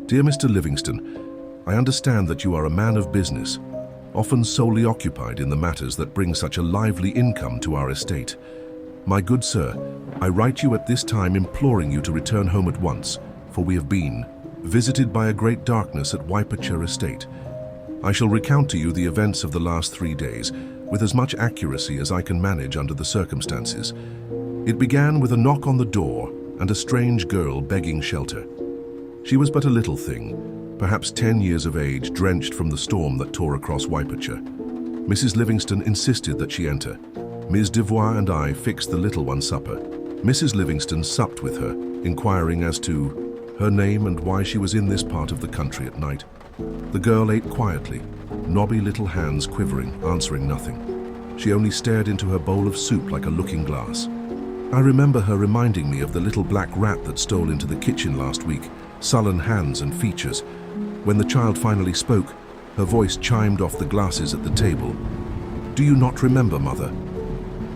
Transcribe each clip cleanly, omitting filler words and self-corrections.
Dear Mr. Livingston, I understand that you are a man of business, often solely occupied in the matters that bring such a lively income to our estate. My good sir, I write you at this time imploring you to return home at once, for we have been visited by a great darkness at Wyperture Estate. I shall recount to you the events of the last 3 days, with as much accuracy as I can manage under the circumstances. It began with a knock on the door and a strange girl begging shelter. She was but a little thing, perhaps 10 years of age, drenched from the storm that tore across Wyperture. Mrs. Livingston insisted that she enter. Ms. Devois and I fixed the little one's supper. Mrs. Livingston supped with her, inquiring as to her name and why she was in this part of the country at night. The girl ate quietly, knobby little hands quivering, answering nothing. She only stared into her bowl of soup like a looking glass. I remember her reminding me of the little black rat that stole into the kitchen last week, sullen hands and features. When the child finally spoke, her voice chimed off the glasses at the table. "Do you not remember, mother?"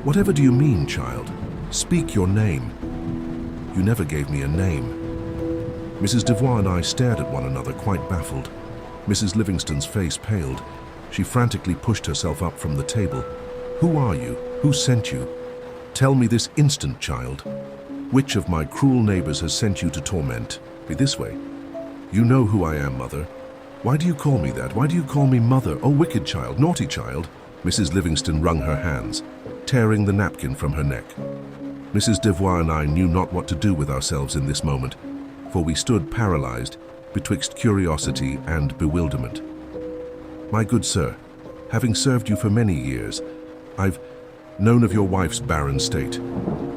"Whatever do you mean, child? Speak your name." "You never gave me a name." Mrs. Devois and I stared at one another, quite baffled. Mrs. Livingston's face paled. She frantically pushed herself up from the table. "Who are you? Who sent you? Tell me this instant, child. Which of my cruel neighbors has sent you to torment me this way? You know who I am, mother. Why do you call me that? Why do you call me mother? Oh, wicked child, naughty child." Mrs. Livingston wrung her hands, tearing the napkin from her neck. Mrs. Devois and I knew not what to do with ourselves in this moment, for we stood paralyzed betwixt curiosity and bewilderment. "My good sir, having served you for many years, I've known of your wife's barren state.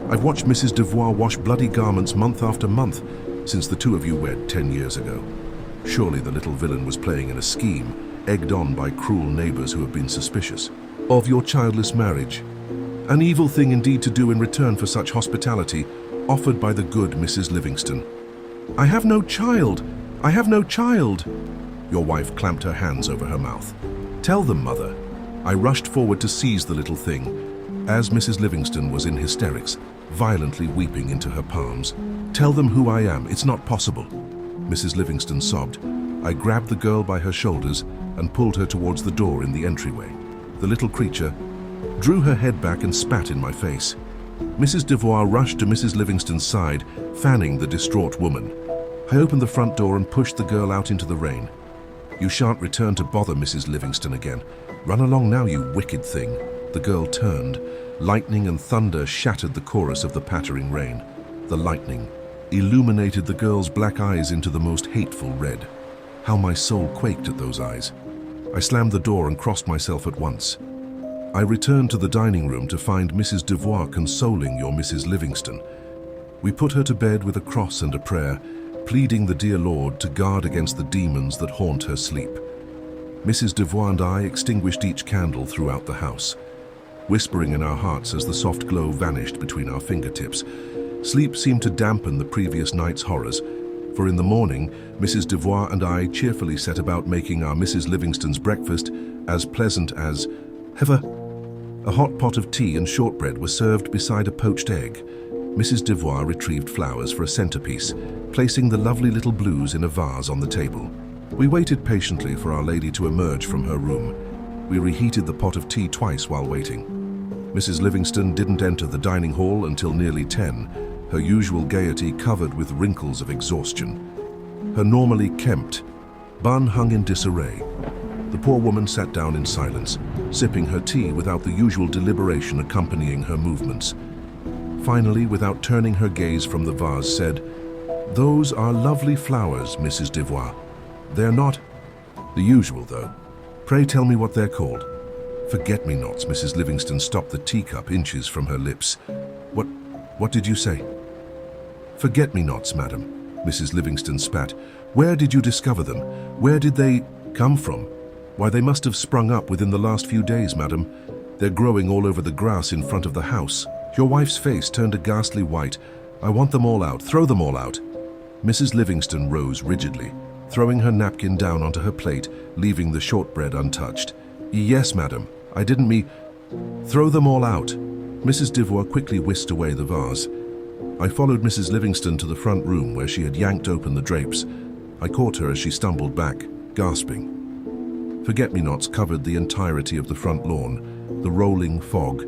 I've watched Mrs. Devois wash bloody garments month after month since the two of you wed 10 years ago. Surely the little villain was playing in a scheme, egged on by cruel neighbors who have been suspicious of your childless marriage. An evil thing indeed to do in return for such hospitality offered by the good Mrs. Livingston." "I have no child! I have no child!" Your wife clamped her hands over her mouth. "Tell them, mother." I rushed forward to seize the little thing, as Mrs. Livingston was in hysterics, violently weeping into her palms. "Tell them who I am. It's not possible." Mrs. Livingston sobbed. I grabbed the girl by her shoulders and pulled her towards the door in the entryway. The little creature drew her head back and spat in my face. Mrs. Devois rushed to Mrs. Livingston's side, fanning the distraught woman. I opened the front door and pushed the girl out into the rain. "You shan't return to bother Mrs. Livingston again. Run along now, you wicked thing." The girl turned. Lightning and thunder shattered the chorus of the pattering rain. The lightning illuminated the girl's black eyes into the most hateful red. How my soul quaked at those eyes. I slammed the door and crossed myself at once. I returned to the dining room to find Mrs. Devois consoling your Mrs. Livingston. We put her to bed with a cross and a prayer, pleading the dear Lord to guard against the demons that haunt her sleep. Mrs. Devois and I extinguished each candle throughout the house, whispering in our hearts as the soft glow vanished between our fingertips. Sleep seemed to dampen the previous night's horrors, for in the morning, Mrs. Devois and I cheerfully set about making our Mrs. Livingston's breakfast as pleasant as ever. A hot pot of tea and shortbread was served beside a poached egg. Mrs. Devois retrieved flowers for a centerpiece, placing the lovely little blues in a vase on the table. We waited patiently for Our Lady to emerge from her room. We reheated the pot of tea twice while waiting. Mrs. Livingston didn't enter the dining hall until nearly 10, her usual gaiety covered with wrinkles of exhaustion. Her normally kempt bun hung in disarray. The poor woman sat down in silence, sipping her tea without the usual deliberation accompanying her movements. Finally, without turning her gaze from the vase, said, "Those are lovely flowers, Mrs. Devois. They're not the usual, though. Pray tell me what they're called." "Forget-me-nots." Mrs. Livingston stopped the teacup inches from her lips. What did you say?" "Forget-me-nots, madam," Mrs. Livingston spat. "Where did you discover them? Where did they come from?" "Why, they must have sprung up within the last few days, madam. They're growing all over the grass in front of the house." Your wife's face turned a ghastly white. "I want them all out. Throw them all out." Mrs. Livingston rose rigidly, throwing her napkin down onto her plate, leaving the shortbread untouched. "Yes, madam. I didn't mean—" "Throw them all out." Mrs. Devois quickly whisked away the vase. I followed Mrs. Livingston to the front room where she had yanked open the drapes. I caught her as she stumbled back, gasping. Forget-me-nots covered the entirety of the front lawn, the rolling fog,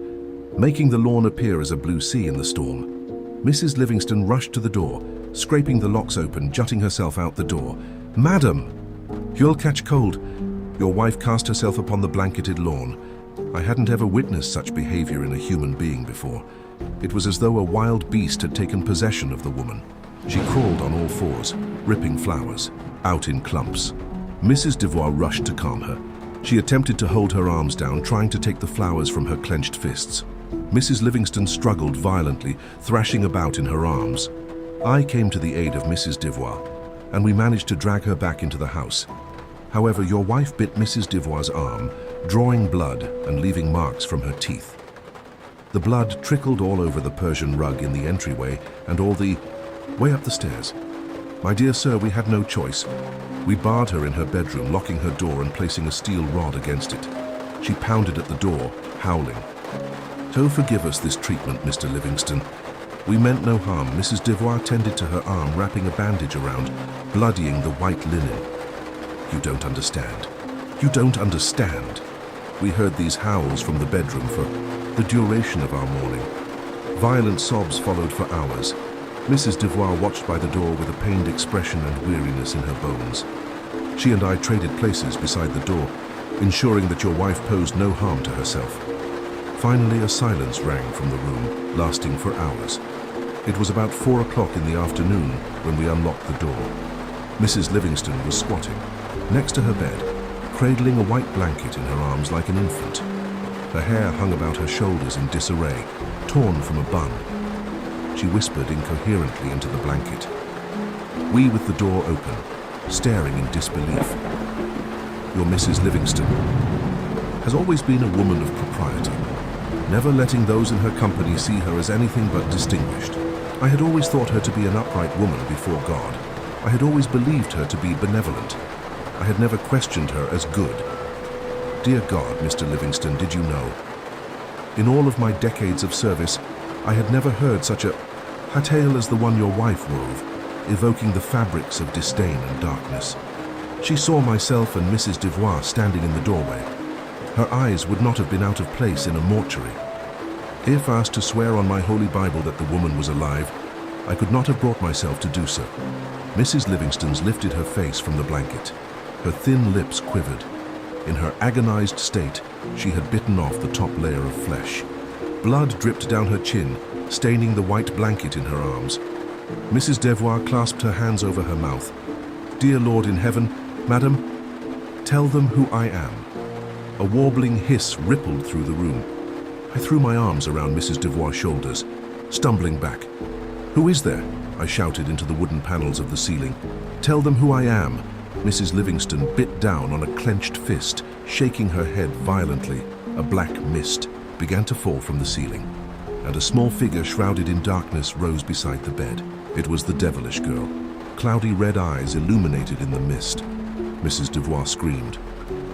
making the lawn appear as a blue sea in the storm. Mrs. Livingston rushed to the door, scraping the locks open, jutting herself out the door. "Madam! You'll catch cold." Your wife cast herself upon the blanketed lawn. I hadn't ever witnessed such behavior in a human being before. It was as though a wild beast had taken possession of the woman. She crawled on all fours, ripping flowers, out in clumps. Mrs. Devoir rushed to calm her. She attempted to hold her arms down, trying to take the flowers from her clenched fists. Mrs. Livingston struggled violently, thrashing about in her arms. I came to the aid of Mrs. Devoir, and we managed to drag her back into the house. However, your wife bit Mrs. Devoir's arm, drawing blood and leaving marks from her teeth. The blood trickled all over the Persian rug in the entryway and all the way up the stairs. My dear sir, we had no choice. We barred her in her bedroom, locking her door and placing a steel rod against it. She pounded at the door, howling. "So forgive us this treatment, Mr. Livingston. We meant no harm." Mrs. Devoir tended to her arm, wrapping a bandage around, bloodying the white linen. "You don't understand. You don't understand." We heard these howls from the bedroom for the duration of our mourning. Violent sobs followed for hours. Mrs. Devoir watched by the door with a pained expression and weariness in her bones. She and I traded places beside the door, ensuring that your wife posed no harm to herself. Finally, a silence rang from the room, lasting for hours. It was about 4 o'clock in the afternoon when we unlocked the door. Mrs. Livingston was squatting next to her bed, cradling a white blanket in her arms like an infant. Her hair hung about her shoulders in disarray, torn from a bun. She whispered incoherently into the blanket. We with the door open, staring in disbelief. Your Mrs. Livingston has always been a woman of propriety, never letting those in her company see her as anything but distinguished. I had always thought her to be an upright woman before God. I had always believed her to be benevolent. I had never questioned her as good. Dear God, Mr. Livingston, did you know? In all of my decades of service, I had never heard such a tale as the one your wife wove, evoking the fabrics of disdain and darkness. She saw myself and Mrs. Devoir standing in the doorway. Her eyes would not have been out of place in a mortuary. If asked to swear on my holy Bible that the woman was alive, I could not have brought myself to do so. Mrs. Livingston's lifted her face from the blanket. Her thin lips quivered. In her agonized state, she had bitten off the top layer of flesh. Blood dripped down her chin, staining the white blanket in her arms. Mrs. Devoir clasped her hands over her mouth. "Dear Lord in heaven, madam, tell them who I am." A warbling hiss rippled through the room. I threw my arms around Mrs. Devoir's shoulders, stumbling back. "Who is there?" I shouted into the wooden panels of the ceiling. "Tell them who I am." Mrs. Livingston bit down on a clenched fist, shaking her head violently. A black mist began to fall from the ceiling, and a small figure shrouded in darkness rose beside the bed. It was the devilish girl, cloudy red eyes illuminated in the mist. Mrs. Devoir screamed.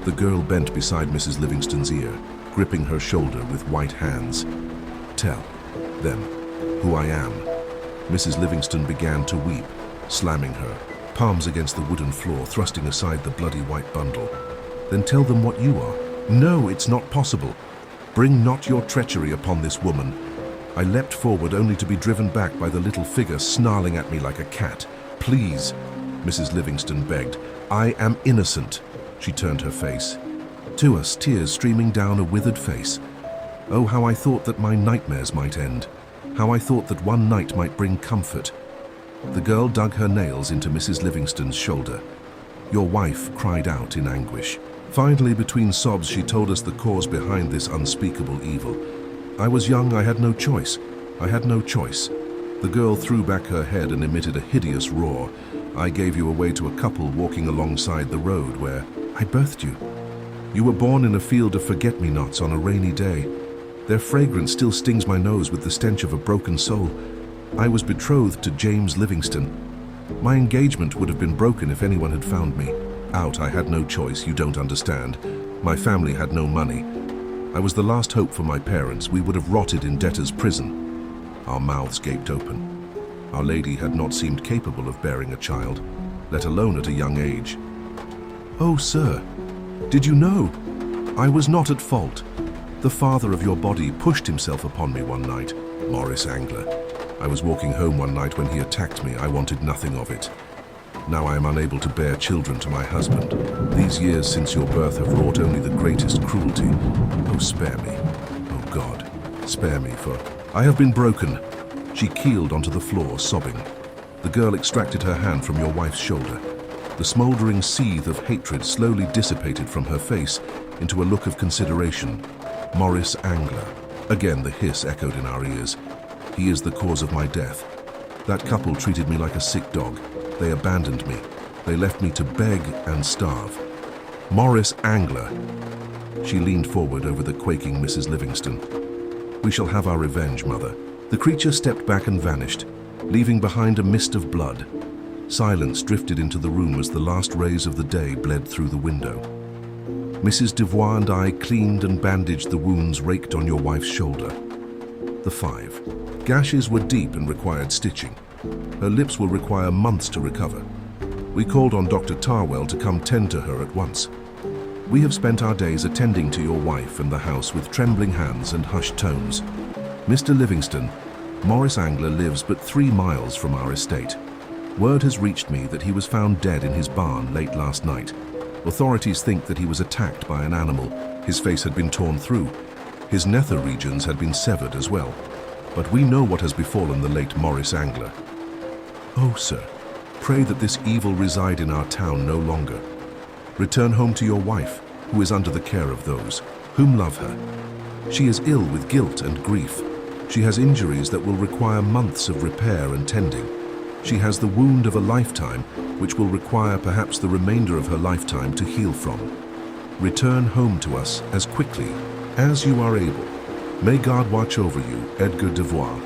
The girl bent beside Mrs. Livingston's ear, gripping her shoulder with white hands. "Tell them who I am." Mrs. Livingston began to weep, slamming her, palms against the wooden floor, thrusting aside the bloody white bundle. "Then tell them what you are." "No, it's not possible. Bring not your treachery upon this woman." I leapt forward only to be driven back by the little figure snarling at me like a cat. "Please," Mrs. Livingston begged. "I am innocent." She turned her face to us, tears streaming down a withered face. Oh, how I thought that my nightmares might end. How I thought that one night might bring comfort. The girl dug her nails into Mrs. Livingston's shoulder. Your wife cried out in anguish. Finally, between sobs, she told us the cause behind this unspeakable evil. I was young, I had no choice. I had no choice. The girl threw back her head and emitted a hideous roar. "I gave you away to a couple walking alongside the road where I birthed you. You were born in a field of forget-me-nots on a rainy day. Their fragrance still stings my nose with the stench of a broken soul. I was betrothed to James Livingston. My engagement would have been broken if anyone had found me. Out, I had no choice, you don't understand. My family had no money. I was the last hope for my parents. We would have rotted in debtor's prison." Our mouths gaped open. Our Lady had not seemed capable of bearing a child. let alone at a young age. Oh, sir, did you know? I was not at fault. The father of your body pushed himself upon me one night, Morris Angler. I was walking home one night when he attacked me. I wanted nothing of it. Now I am unable to bear children to my husband. These years since your birth have wrought only the greatest cruelty. Oh, spare me. Oh, God, spare me, for I have been broken. She keeled onto the floor, sobbing. The girl extracted her hand from your wife's shoulder. The smoldering seethe of hatred slowly dissipated from her face into a look of consideration. Morris Angler. Again the hiss echoed in our ears. He is the cause of my death. That couple treated me like a sick dog. They abandoned me. They left me to beg and starve. Morris Angler. She leaned forward over the quaking Mrs. Livingston. We shall have our revenge, Mother. The creature stepped back and vanished, leaving behind a mist of blood. Silence drifted into the room as the last rays of the day bled through the window. Mrs. Devois and I cleaned and bandaged the wounds raked on your wife's shoulder. The 5 gashes were deep and required stitching. Her lips will require months to recover. We called on Dr. Tarwell to come tend to her at once. We have spent our days attending to your wife and the house with trembling hands and hushed tones. Mr. Livingston, Morris Angler lives but 3 miles from our estate. Word has reached me that he was found dead in his barn late last night. Authorities think that he was attacked by an animal. His face had been torn through. His nether regions had been severed as well. But we know what has befallen the late Morris Angler. Oh, sir, pray that this evil reside in our town no longer. Return home to your wife, who is under the care of those whom love her. She is ill with guilt and grief. She has injuries that will require months of repair and tending. She has the wound of a lifetime, which will require perhaps the remainder of her lifetime to heal from. Return home to us as quickly as you are able. May God watch over you, Edgar Devois.